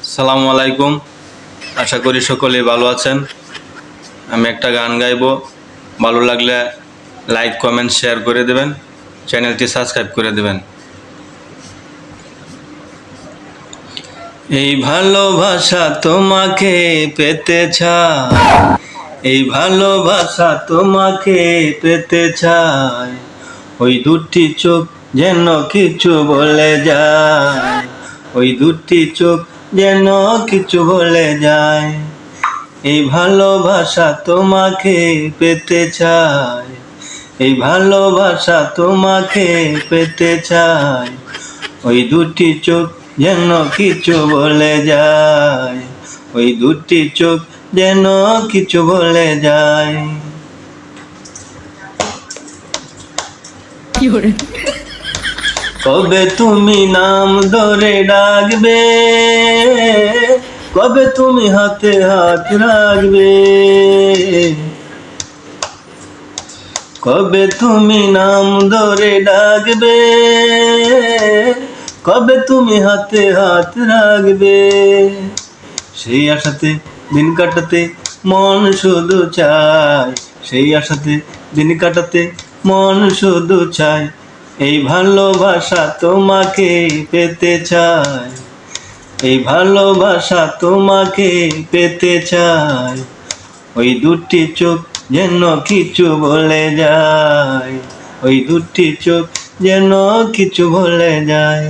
আসসালামু আলাইকুম। আশা করি সকলেই ভালো আছেন। আমি একটা গান গাইবো, ভালো লাগলে লাইক কমেন্ট শেয়ার করে দেবেন, চ্যানেলটি সাবস্ক্রাইব করে দেবেন। এই ভালোবাসা তোমাকে পেতে চাই, এই ভালোবাসা তোমাকে পেতে চাই। ওই দুটি চোখ যেন কিছু বলে যায়, ওই দুটি চোখ যেন কিছু বলে যায়। এই ভালোবাসা তোমাকে পেতে চাই, এই ভালোবাসা তোমাকে পেতে চাই। ওই দুটি চোখ যেন কিছু বলে যায়, ওই দুটি চোখ যেন কিছু বলে যায়। কবে তুমি নাম ধরে ডাকবে, কবে তুমি হাতে হাত রাখবে, কবে তুমি নাম ধরে ডাকবে, কবে তুমি হাতে হাত রাখবে। সেই আশাতে দিন কাটাতে মন শুধু চায়, সেই আশাতে দিন কাটাতে মন শুধু চায়। এই ভালোবাসা তোমাকে পেতে চাই, এই ভালোবাসা তোমাকে পেতে চাই। ওই দুটি চোখ যেন কিছু বলে যায়, ওই দুটি চোখ যেন কিছু বলে যায়।